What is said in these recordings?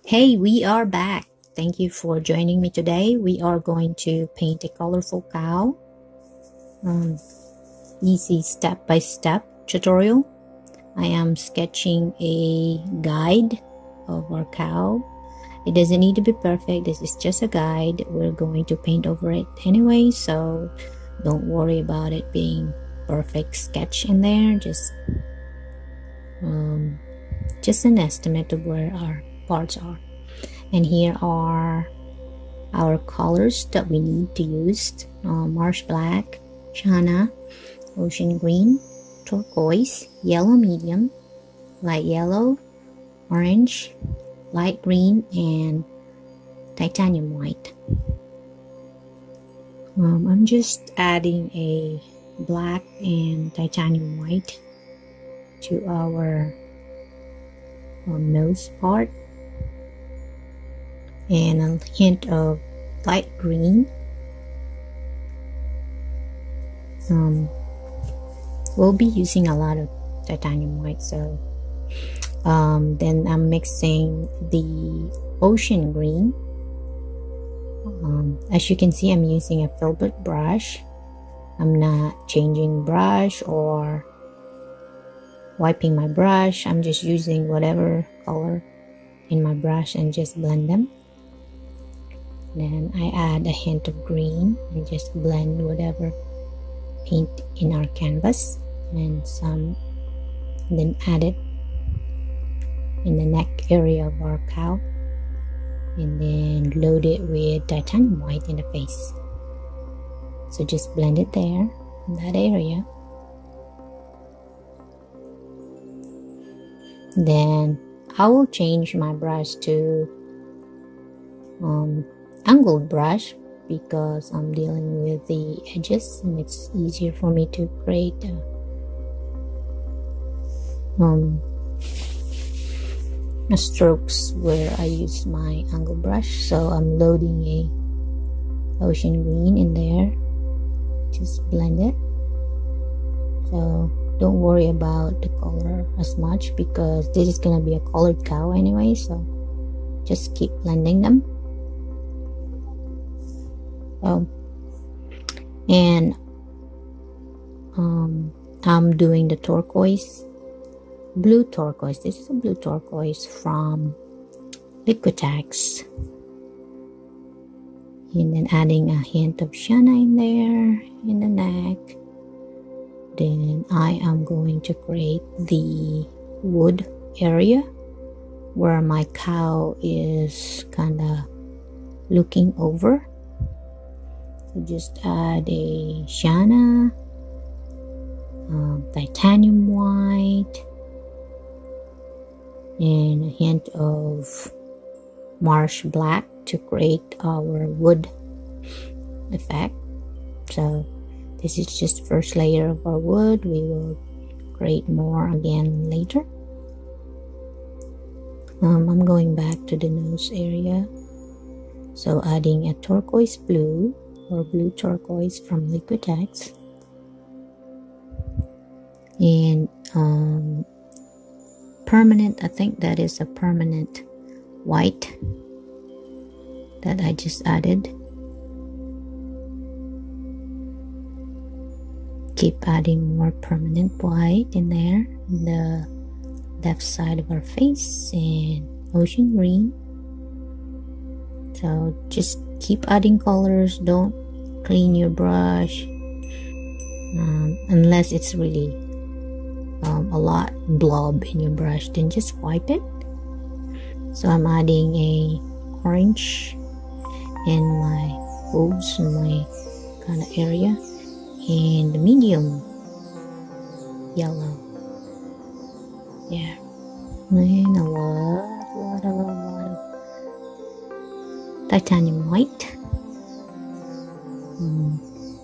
Hey, we are back. Thank you for joining me today. We are going to paint a colorful cow. Easy step-by-step tutorial. I am sketching a guide of our cow. It doesn't need to be perfect. This is just a guide. We're going to paint over it anyway, so don't worry about it being perfect sketch in there. Just an estimate of where our parts are. And here are our colors that we need to use: marsh black, sienna, ocean green, turquoise, yellow medium, light yellow, orange, light green, and titanium white. I'm just adding a black and titanium white to our nose part, and a hint of light green. We'll be using a lot of titanium white, so then I'm mixing the ocean green. As you can see, I'm using a filbert brush. I'm not changing brush or wiping my brush. I'm just using whatever color in my brush and just blend them. Then I add a hint of green and just blend whatever paint in our canvas, and then add it in the neck area of our cow, and then load it with titanium white in the face. So just blend it there in that area. Then I will change my brush to angled brush because I'm dealing with the edges and it's easier for me to create strokes where I use my angle brush. So I'm loading a ocean green in there. Just blend it. So don't worry about the color as much because this is gonna be a colored cow anyway, so just keep blending them. And I'm doing the turquoise, blue turquoise. This is a blue turquoise from Liquitex, and then adding a hint of sienna in there in the neck. Then I am going to create the wood area where my cow is kind of looking over. So just add a sienna, titanium white, and a hint of marsh black to create our wood effect. So this is just first layer of our wood. We will create more again later. I'm going back to the nose area, so adding a turquoise blue or blue turquoise from Liquitex, and permanent, I think that is a permanent white that I just added. Keep adding more permanent white in there in the left side of our face, and ocean green. So just keep adding colors. Don't clean your brush unless it's really a lot blob in your brush, then just wipe it. So I'm adding a orange in my hooves, in my kind of area, and medium yellow. Yeah, and a lot of titanium white.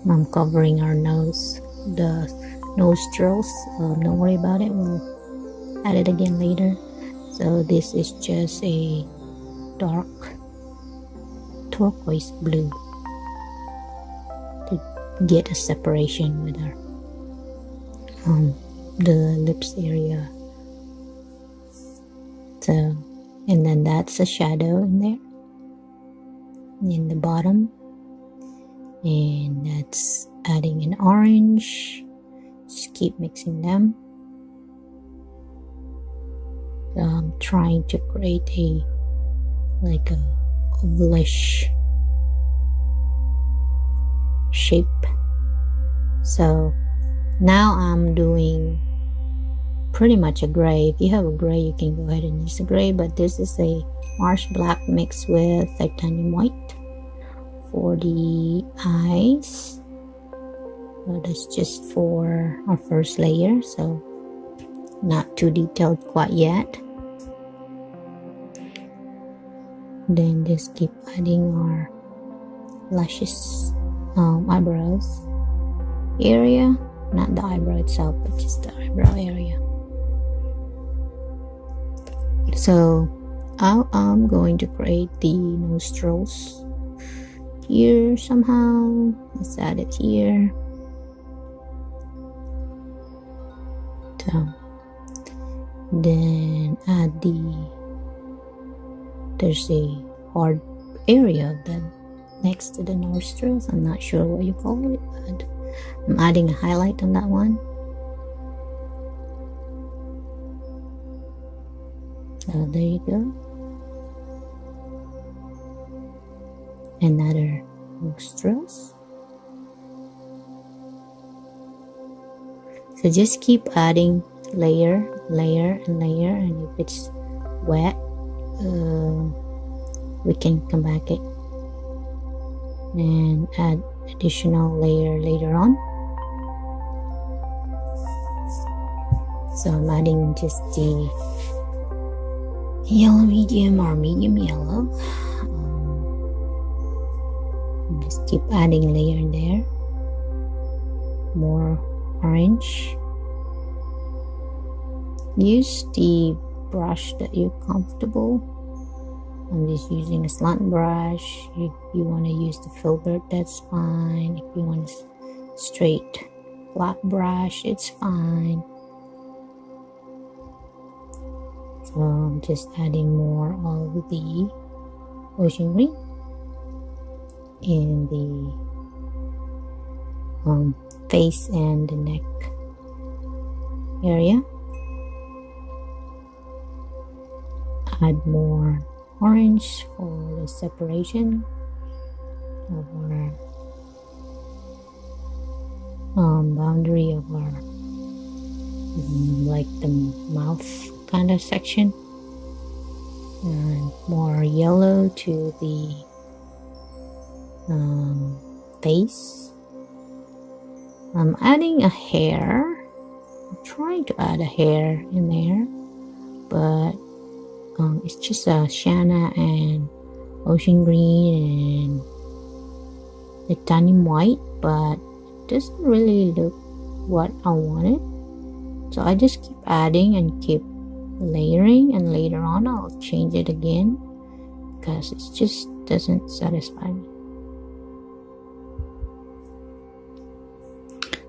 I'm covering our nose, the nostrils. Don't worry about it, we'll add it again later. So this is just a dark turquoise blue to get a separation with our the lips area. So and then that's a shadow in there in the bottom, and that's adding an orange. Just keep mixing them. So I'm trying to create a ovalish shape. So now I'm doing pretty much a gray. If you have a gray, you can go ahead and use a gray, but this is a marsh black mixed with titanium white for the eyes. So that's just for our first layer, so not too detailed quite yet. Then just keep adding our lashes, eyebrows area, not the eyebrow itself, but just the eyebrow area. So I'm going to create the nostrils here somehow. Let's add it here. So then add there's a hard area that next to the nostrils. I'm not sure what you call it, but I'm adding a highlight on that one. So there you go. Another nostrils. So just keep adding layer, and if it's wet, we can come back it and add additional layer later on. So I'm adding just the yellow medium or medium yellow. Just keep adding layer in there. More orange. Use the brush that you're comfortable. I'm just using a slant brush. If you want to use the filbert, that's fine. If you want a straight flat brush, it's fine. So I'm just adding more of the ocean green in the face and the neck area. Add more orange for the separation of our boundary of our like the mouth kind of section, and more yellow to the face. I'm adding a hair. I'm trying to add a hair in there, but it's just a sienna and ocean green and titanium white, but it doesn't really look what I wanted. So I just keep adding and keep layering, and later on I'll change it again because it just doesn't satisfy me.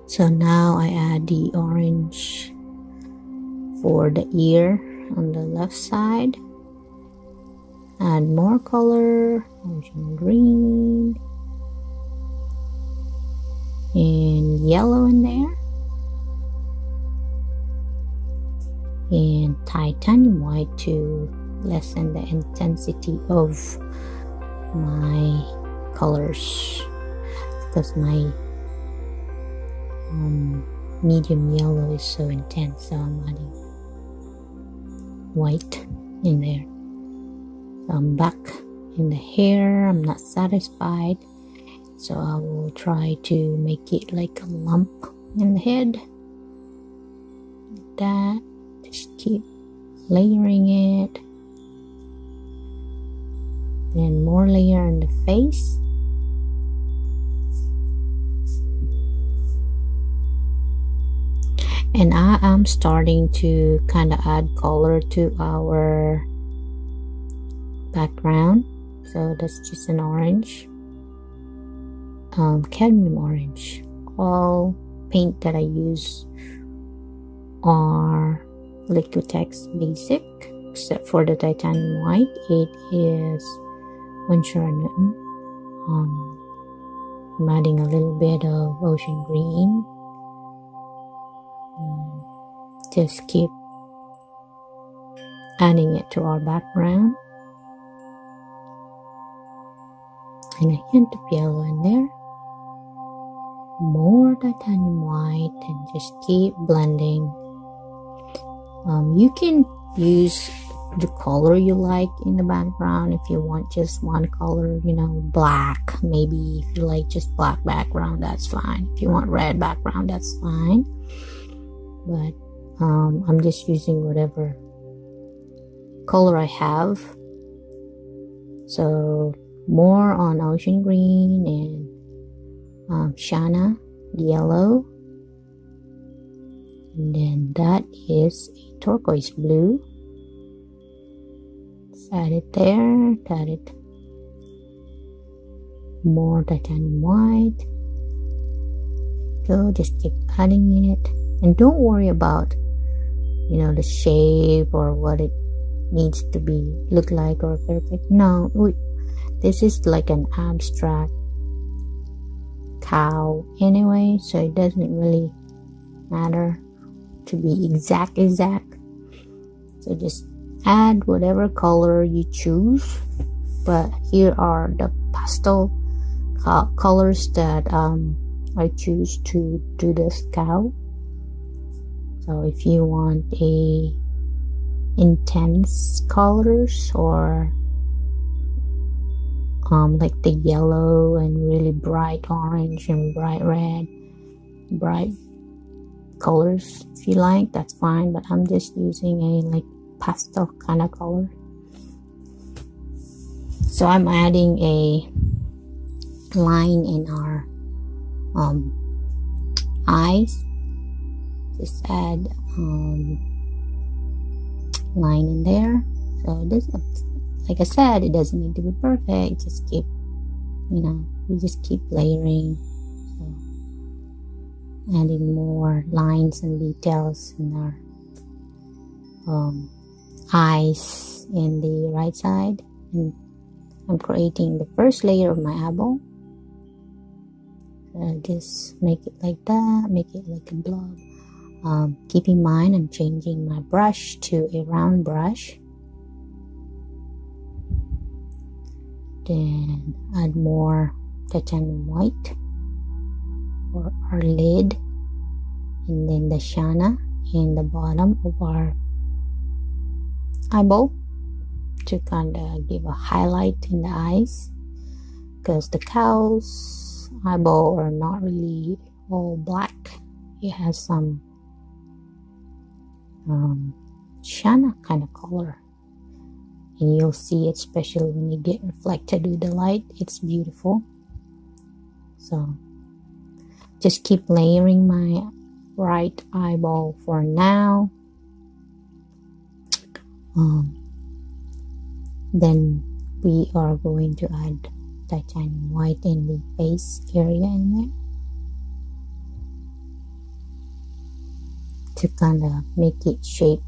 So now I add the orange for the ear on the left side. Add more color, ocean green and yellow in there, and titanium white to lessen the intensity of my colors, because my medium yellow is so intense. So I'm adding white in there. So I'm back in the hair. I'm not satisfied, so I will try to make it like a lump in the head, like that. Just keep layering it, then more layer in the face. And I am starting to kind of add color to our background. So that's just an orange, cadmium orange. All paint that I use are Liquitex Basic except for the titanium white. It is unsharpened. I'm adding a little bit of ocean green. Just keep adding it to our background. And a hint of yellow in there. More titanium white, and just keep blending. You can use the color you like in the background. If you want just one color, you know, black, maybe if you like just black background, that's fine. If you want red background, that's fine. But I'm just using whatever color I have. So more on ocean green and Shana yellow, and then that is a turquoise blue. Let's add it there. Add it. More titanium white. So just keep adding it, and don't worry about, you know, the shape or what it needs to be look like or perfect. No, this is like an abstract cow anyway, so it doesn't really matter to be exact. So just add whatever color you choose, but here are the pastel colors that I choose to do this cow. So if you want a intense colors or like the yellow and really bright orange and bright red, bright colors, if you like, that's fine, but I'm just using a like pastel kind of color. So I'm adding a line in our eyes. Just add line in there. So this, like I said, it doesn't need to be perfect. Just keep, you know, we just keep layering. So adding more lines and details in our eyes in the right side. And I'm creating the first layer of my eyeball. Just make it like that, make it like a blob. Keep in mind I'm changing my brush to a round brush. Then add more titanium white for our lid, and then the Shana in the bottom of our eyeball to kind of give a highlight in the eyes, because the cow's eyeball are not really all black. It has some Shana kind of color, and you'll see it, especially when you get reflected with the light. It's beautiful. So just keep layering my right eyeball for now. Then we are going to add titanium white in the face area in there to kind of make it shape.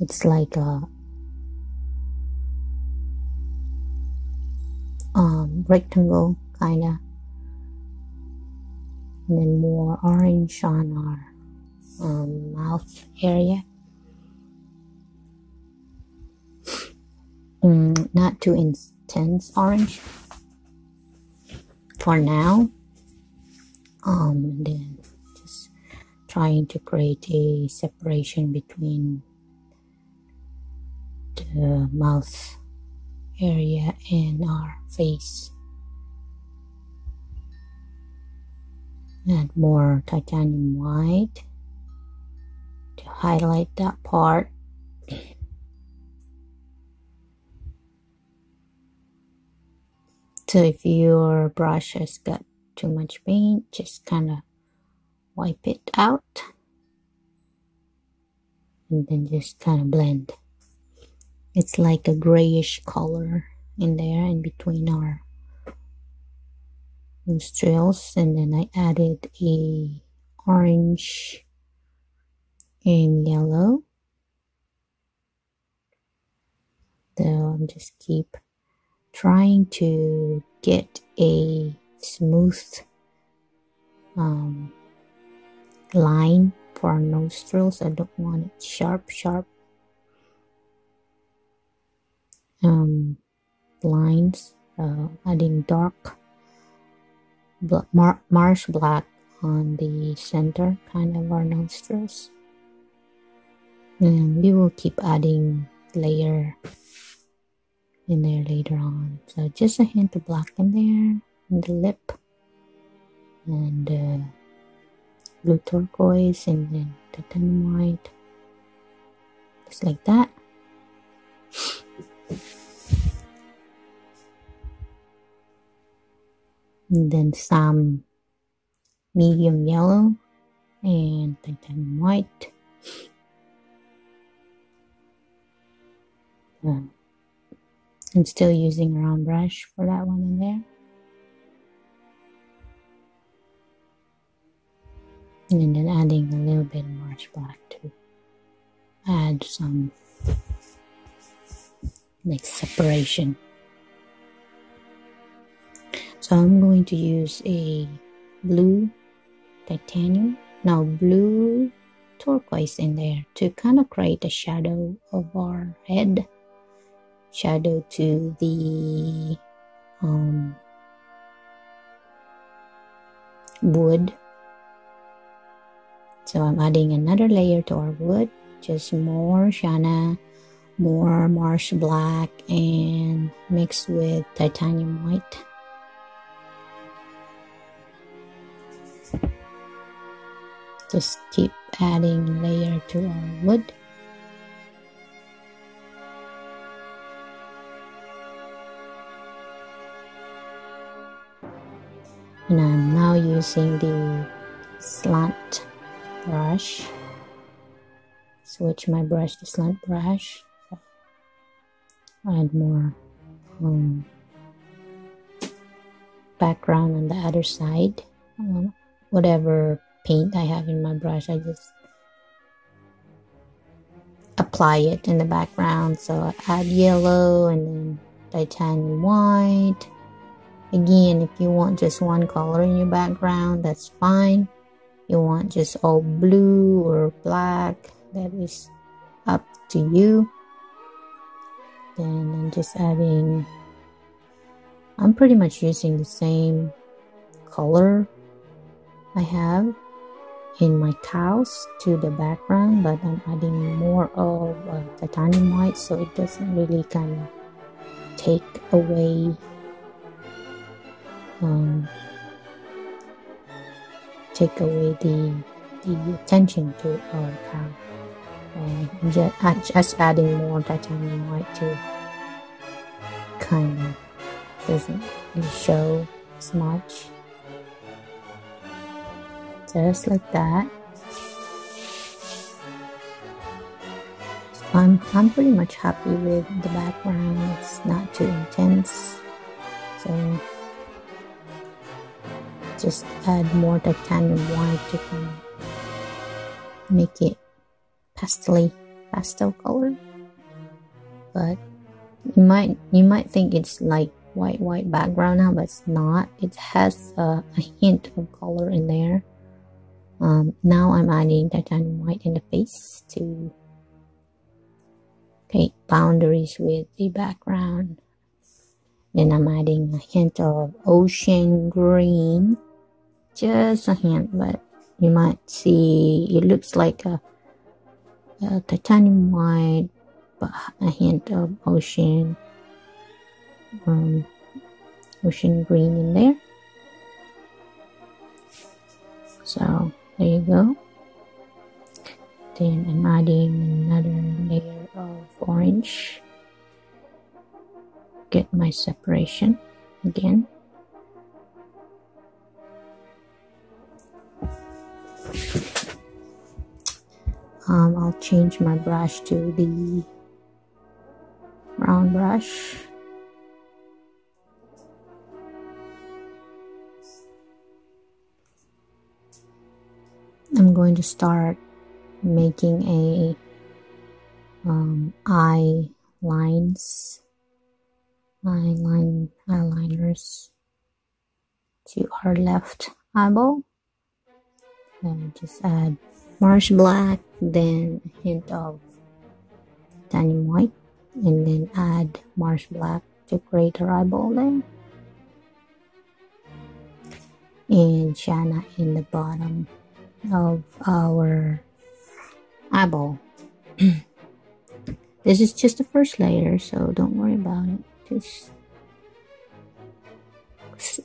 It's like a rectangle kind of, and then more orange on our mouth area. Not too intense orange for now. And then just trying to create a separation between the mouth area and our face. Add more titanium white to highlight that part. So if your brush has got too much paint, just kind of wipe it out and then just kind of blend. It's like a grayish color in there in between our nostrils, and then I added a orange and yellow. So I'm just keep trying to get a smooth line for our nostrils. I don't want it sharp lines. Adding dark marsh black on the center kind of our nostrils, and we will keep adding layer in there later on. So just a hint of black in there in the lip, and blue turquoise, and then titanium white, just like that. And then some medium yellow and titanium white. I'm still using a round brush for that one in there. And then adding a little bit of marsh black to add some like separation. So I'm going to use a blue turquoise in there to kind of create a shadow of our head, shadow to the wood. So I'm adding another layer to our wood, just more sienna, more marsh black, and mixed with titanium white. Just keep adding layer to our wood. And I'm now using the slant brush. Switch my brush to slant brush. Add more background on the other side. Whatever paint I have in my brush, I just apply it in the background. So I add yellow and then titanium white. Again, if you want just one color in your background, that's fine. You want just all blue or black, that is up to you. Then I'm just adding, I'm pretty much using the same color I have in my cows to the background, but I'm adding more of titanium white, so it doesn't really kind of take away the attention to our cow. And just adding more titanium white to kind of doesn't really show as much. Just like that. So I'm pretty much happy with the background. It's not too intense, so just add more titanium white to kind of make it pastel color. But you might think it's like white background now, but it's not. It has a hint of color in there. Now I'm adding titanium white in the face to create boundaries with the background. Then I'm adding a hint of ocean green, just a hint, but you might see it looks like a titanium white, but a hint of ocean green in there. So there you go. Then I'm adding another layer of orange. Get my separation again. I'll change my brush to the round brush. I'm going to start making a eyeliners to our left eyeball. And just add marsh black, then a hint of titanium white, and then add marsh black to create our eyeball there. And Shana in the bottom of our eyeball. This is just the first layer, so don't worry about it. Just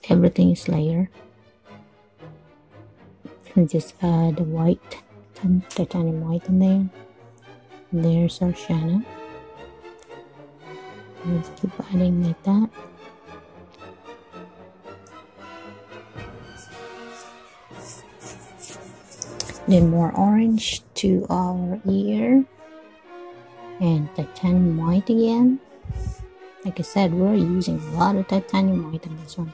everything is layered. And just add white, titanium white in there. And there's our Shana. Let's keep adding like that. Then more orange to our ear. And titanium white again. Like I said, we're using a lot of titanium white on this one,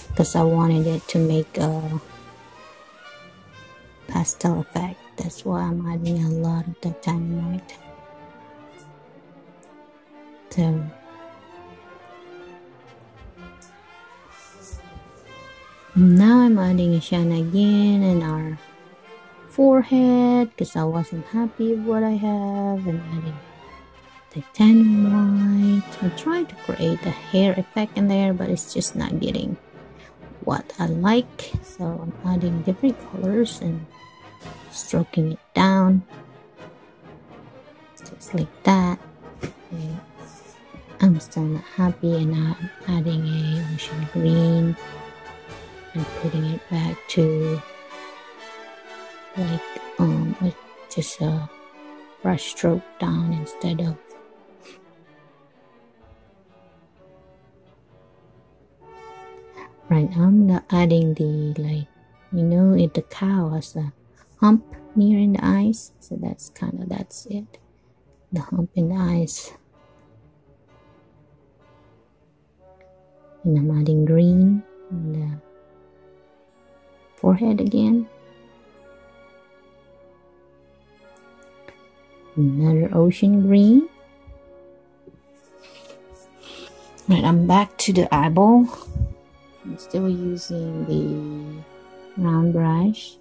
because I wanted it to make a pastel effect. That's why I'm adding a lot of titanium white. So now I'm adding a Shana again in our forehead, because I wasn't happy with what I have, and adding titanium white. I'm trying to create a hair effect in there, but it's just not getting what I like. So I'm adding different colors and stroking it down just like that. And I'm still not happy, and I'm adding a ocean green and putting it back to like just a brush stroke down instead of right. I'm not adding the, like, you know, the cow has a hump near in the eyes, so that's it, the hump in the eyes. And I'm adding green in the forehead again. Another ocean green. Right, I'm back to the eyeball. I'm still using the round brush,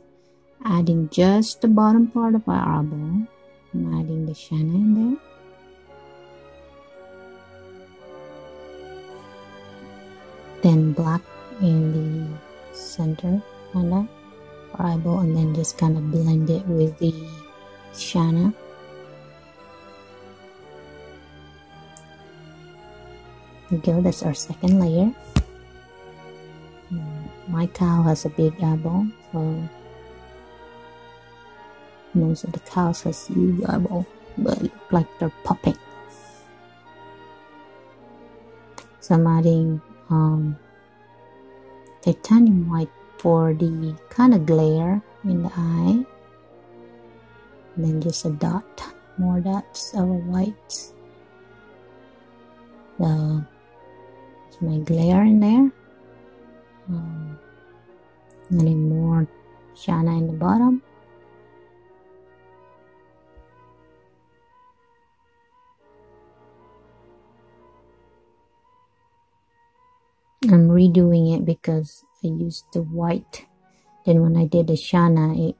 adding just the bottom part of my eyeball. I'm adding the Shana in there. Then black in the center, kinda, eyeball, and then just kind of blend it with the Shana. Go, that's our second layer. My cow has a big eyeball, so most of the cows has huge eyeball, but look like they're popping. So I'm adding titanium white for the kind of glare in the eye, and then just a dot, more dots of white. So it's my glare in there. Adding more Shana in the bottom. I'm redoing it because I used the white. Then when I did the Shana, it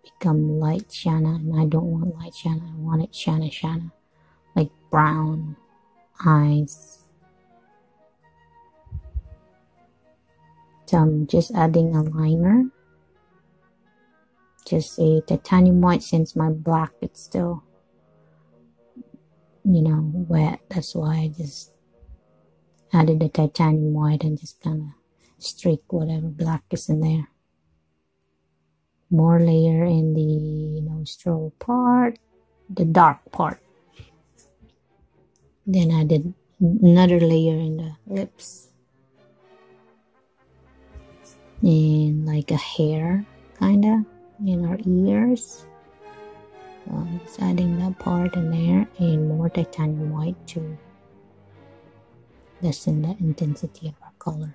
become light Shana, and I don't want light Shana. I want it Shana, like brown eyes. So I'm just adding a liner, just a titanium white, since my black it's still, you know, wet. That's why I just added the titanium white and just kind of streak whatever black is in there. More layer in the nostril part, the dark part. Then I did another layer in the lips. And like a hair, kinda, in our ears. So I'm just adding that part in there, and more titanium white to lessen the intensity of our color.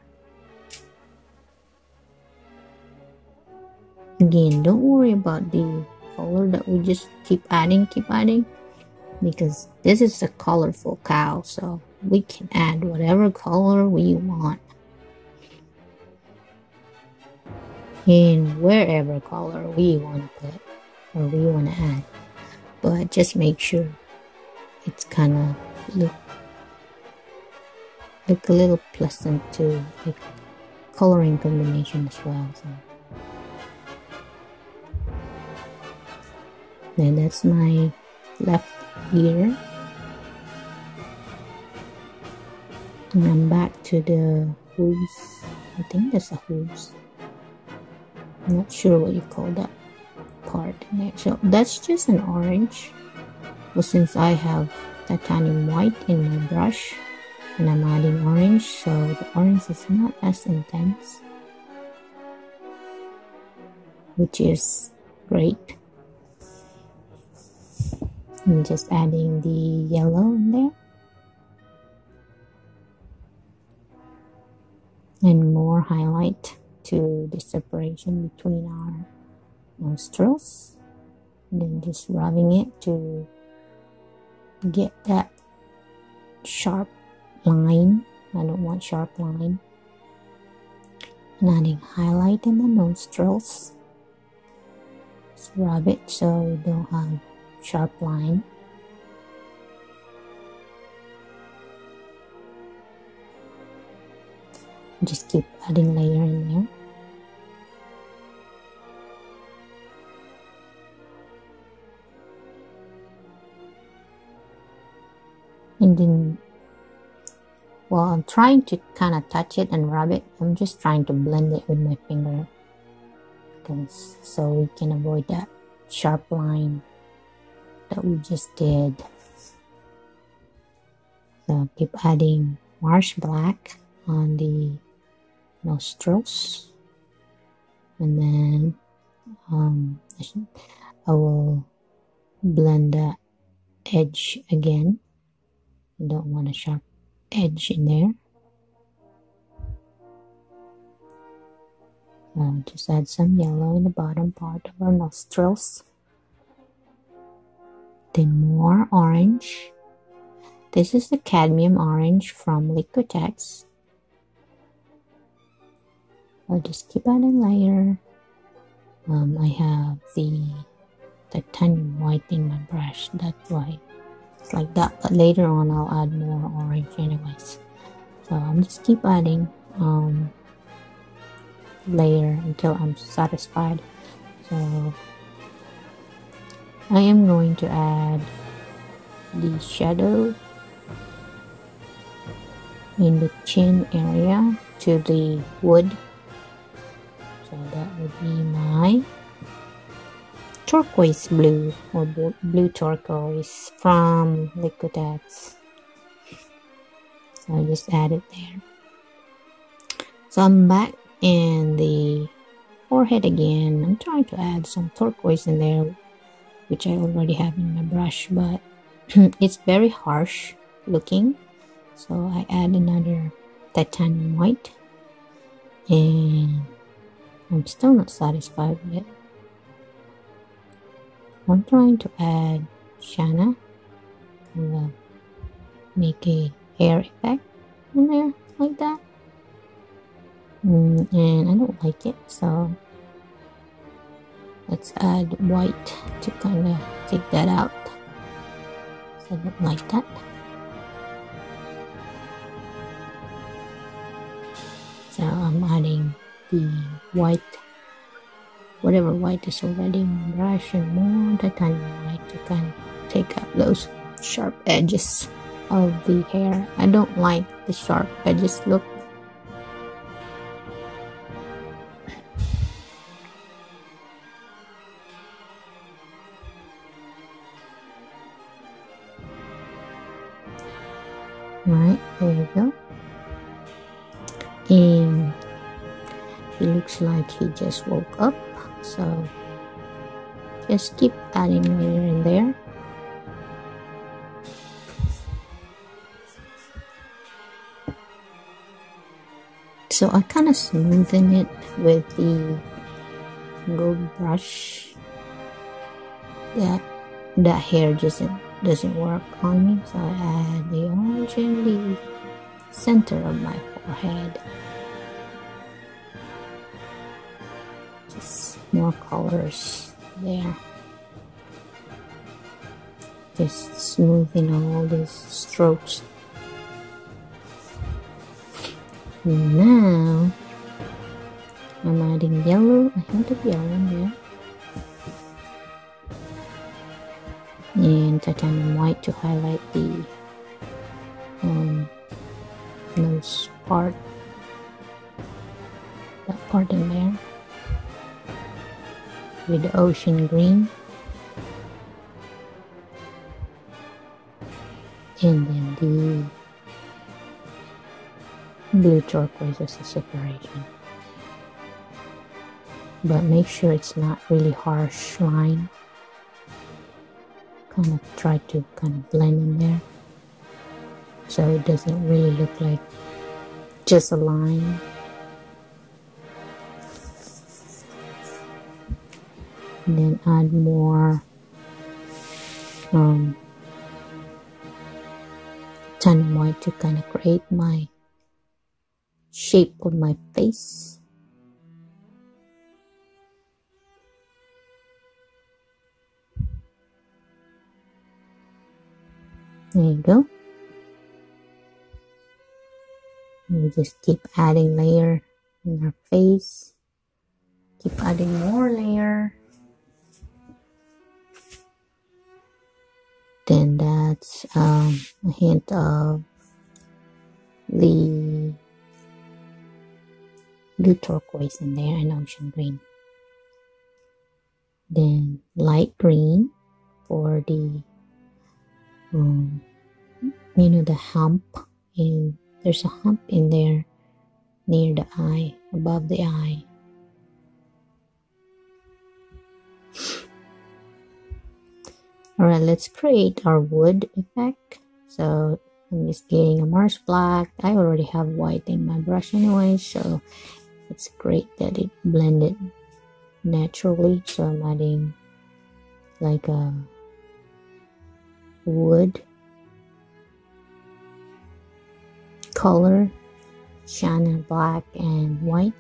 Again, don't worry about the color that we just keep adding, because this is a colorful cow, so we can add whatever color we want in wherever color we want to put or we want to add, but just make sure it's kind of look a little pleasant to the coloring combination as well. So then that's my left ear, and I'm back to the hooves. I think that's a hooves. I'm not sure what you call that part in there. So that's just an orange, but since I have titanium white in my brush and I'm adding orange, so the orange is not as intense, which is great. I'm just adding the yellow in there and more highlight to the separation between our nostrils, and then just rubbing it to get that sharp line. I don't want sharp line. And adding highlight in the nostrils. Just rub it so you don't have sharp line. Just keep adding layer in there. And then, well, I'm trying to kind of touch it and rub it. I'm just trying to blend it with my finger, because so we can avoid that sharp line that we just did. So keep adding marsh black on the nostrils, and then I will blend that edge again. I don't want a sharp edge in there. Just add some yellow in the bottom part of our nostrils. Then more orange. This is the cadmium orange from Liquitex. I'll just keep adding layer. I have the titanium white in my brush, that's why it's like that, but later on I'll add more orange anyways. So I'm just keep adding layer until I'm satisfied. So I am going to add the shadow in the chin area to the wood. So that would be my turquoise blue, or blue turquoise from Liquitex. So I just add it there. So I'm back in the forehead again. I'm trying to add some turquoise in there, which I already have in my brush, but it's very harsh looking. So I add another titanium white, and I'm still not satisfied with it. I'm trying to add Shana, and make a hair effect in there like that, and I don't like it, so let's add white to kind of take that out. So I don't like that. So I'm adding the white, whatever white is already in my brush, and more titanium white to kind of take out those sharp edges of the hair. I don't like the sharp edges look. Right, there you go. And it looks like he just woke up, so just keep adding layer in there. So I kind of smoothen it with the gold brush. That hair doesn't work on me, so I add the orange in the center of my forehead. Just more colors there. Just smoothing all these strokes. Now I'm adding yellow, a hint of yellow there, and titanium white to highlight the nose part, that part in there, with the ocean green, and then the blue turquoise as a separation. But make sure it's not really harsh line. Kind of try to kind of blend in there, so it doesn't really look like just a line. And then add more tan white to kind of create my shape of my face. There you go. We just keep adding layer in our face. Keep adding more layer. Then that's a hint of the blue turquoise in there and ocean green. Then light green for the the hump, and there's a hump in there near the eye, above the eye. Alright, let's create our wood effect. So I'm just getting a Mars black. I already have white in my brush anyway, so it's great that it blended naturally. So I'm adding like a wood color, Shana black and white.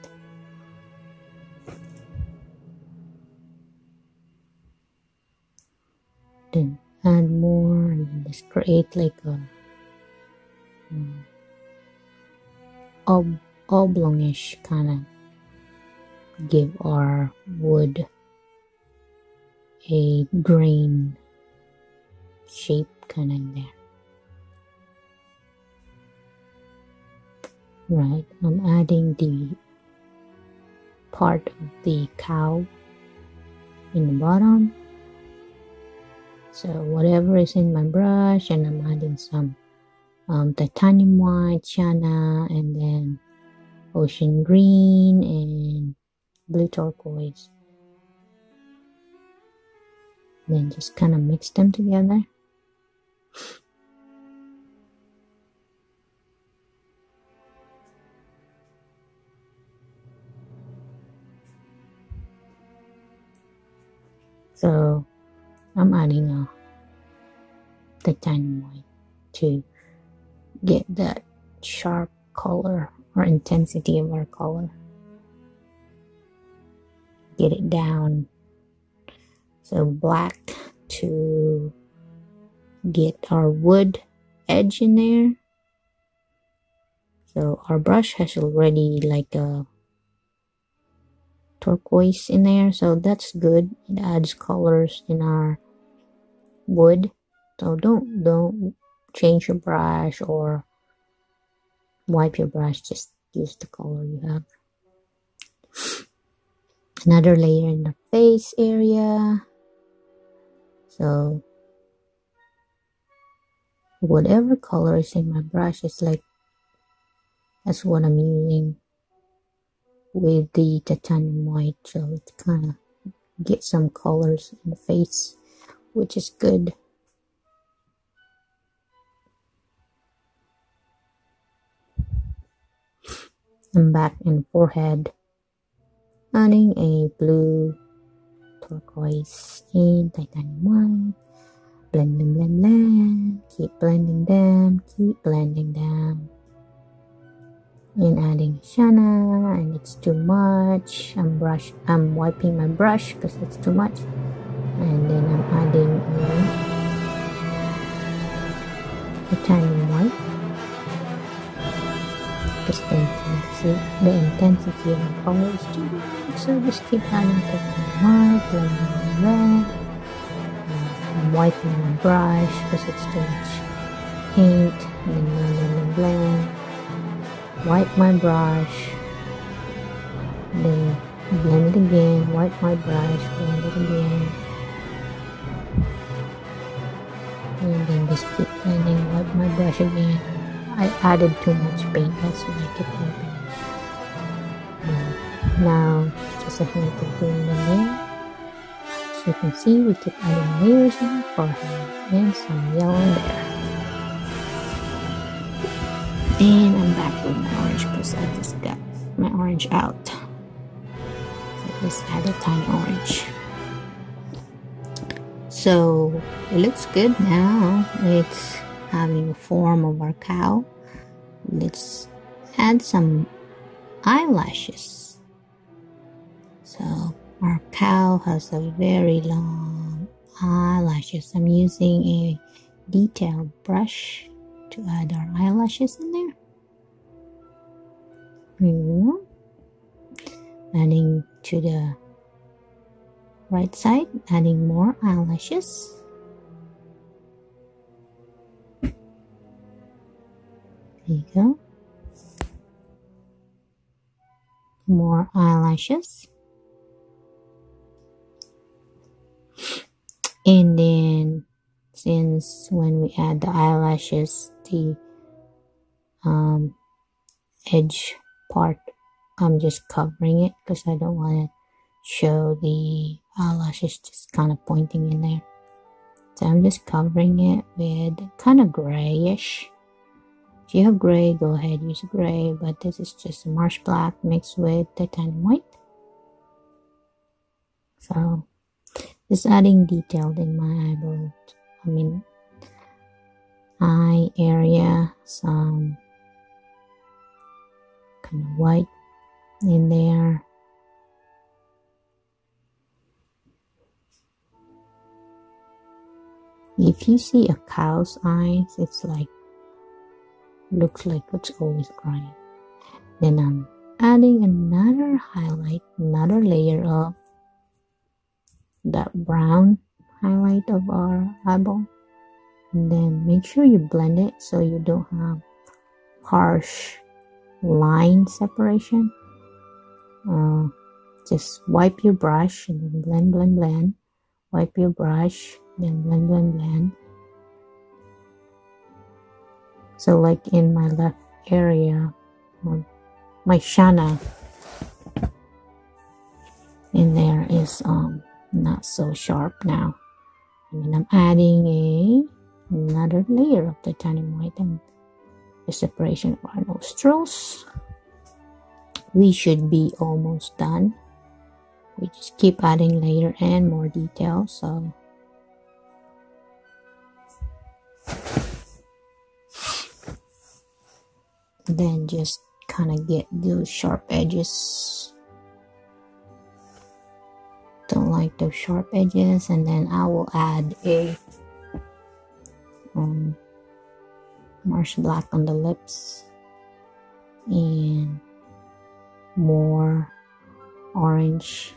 Then add more, and then just create like a oblongish kind of, give our wood a grain shape kind of in there. Right, I'm adding the part of the cow in the bottom. So whatever is in my brush, and I'm adding some titanium white, Shana, and then ocean green and blue turquoise. Then just kind of mix them together. So I'm adding a titanium white to get that sharp color or intensity of our color. Get it down. So black to get our wood edge in there. So our brush has already like a turquoise in there, so that's good. It adds colors in our wood. So don't change your brush or wipe your brush, just use the color you have. Another layer in the face area. So whatever color is in my brush is like, that's what I'm using with the titanium white, so it kind of get some colors in the face, which is good. And back in forehead, Adding a blue, turquoise, and titanium white. Blend, blend, blend, blend. Keep blending them. Keep blending them. And adding Shana, and it's too much. I'm wiping my brush because it's too much. And then I'm adding a titanium white. Because the intensity of the color is too much. So just keep adding titanium white, blending red. I'm wiping my brush because it's too much paint. And then blend, blend, blend. Wipe my brush, then blend it again, wipe my brush, blend it again, and then just keep blending, wipe my brush again. I added too much paint, that's why I keep wiping. Now, just a hint of green in there. As you can see, we keep adding layers in the forehead and some yellow there. And I'm back with my orange because I just got my orange out. So just add a tiny orange. So it looks good now. It's having a form of our cow. Let's add some eyelashes. So our cow has a very long eyelashes. I'm using a detailed brush to add our eyelashes in there. Here we go. Adding to the right side, adding more eyelashes. There you go. More eyelashes. And then, since when we add the eyelashes, the edge part, I'm just covering it because I don't want to show the eyelashes just kind of pointing in there. So I'm just covering it with kind of grayish. If you have gray, go ahead, use gray, but this is just a marsh black mixed with titanium white. So just adding detailed in my eyeball, eye area, some kind of white in there. If you see a cow's eyes, it's like, looks like it's always crying. Then I'm adding another highlight, another layer of that brown highlight of our eyeball. And then make sure you blend it so you don't have harsh line separation. Just wipe your brush and then blend, blend, blend. Wipe your brush, then blend, blend, blend. So like in my left area, my Shana in there is not so sharp now. And then I'm adding another layer of titanium white and the separation of our nostrils. We should be almost done. We just keep adding layer and more detail. So then just kind of get those sharp edges. Don't like those sharp edges. And then I will add a marsh black on the lips and more orange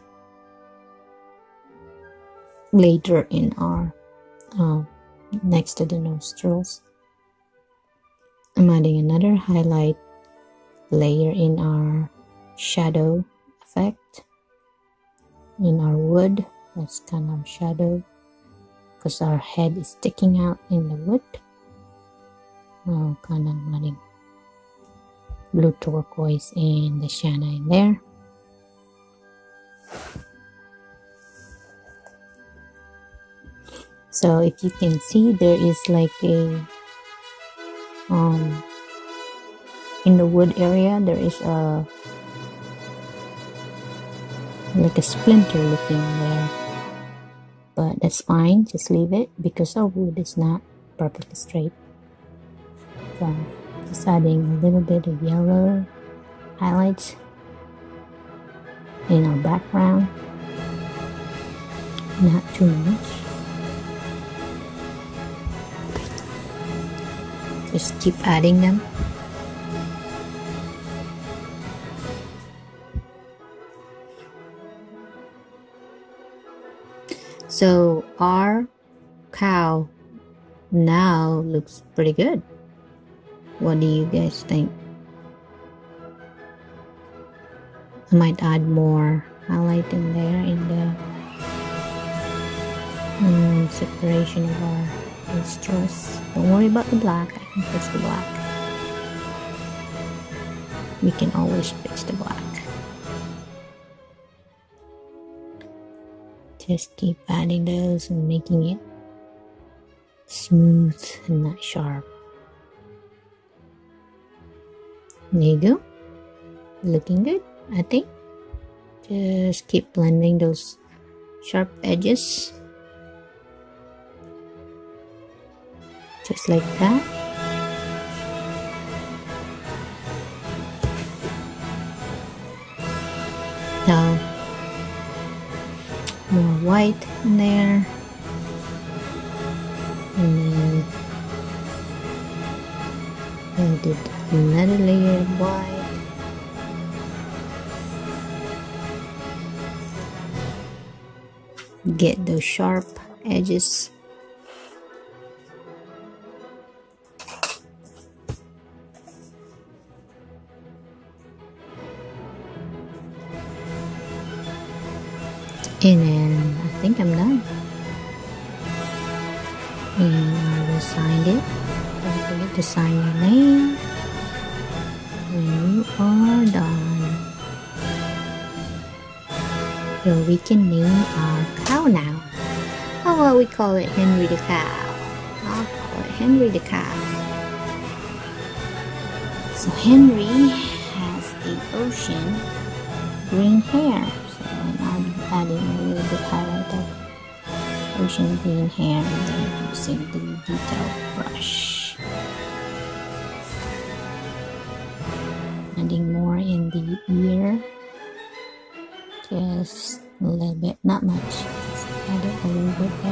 later in our next to the nostrils. I'm adding another highlight layer in our shadow effect in our wood. That's kind of shadow because our head is sticking out in the wood. Kind of adding blue turquoise and the Shana in there. So if you can see, there is like a in the wood area there is a like a splinter looking there, but that's fine, just leave it because our wood is not perfectly straight. So just adding a little bit of yellow highlights in our background, not too much. Just keep adding them. So our cow now looks pretty good. What do you guys think? I might add more highlight in there in the separation of our nostrils. Don't worry about the black. I can fix the black. We can always fix the black. Just keep adding those and making it smooth and not sharp. There you go. Looking good, I think. Just keep blending those sharp edges. Just like that. Now, more white in there. And then added another layer of white. Get those sharp edges. And then I think I'm done. And I will sign it. Don't forget to sign your name when you are done. So we can name our cow now. How about we call it Henry the Cow? I'll call it Henry the Cow. So Henry has a ocean green hair. So I'm adding a little bit highlight of ocean green hair and then using the detail brush. Adding more in the ear. Just a little bit, not much. Just add it a little bit there.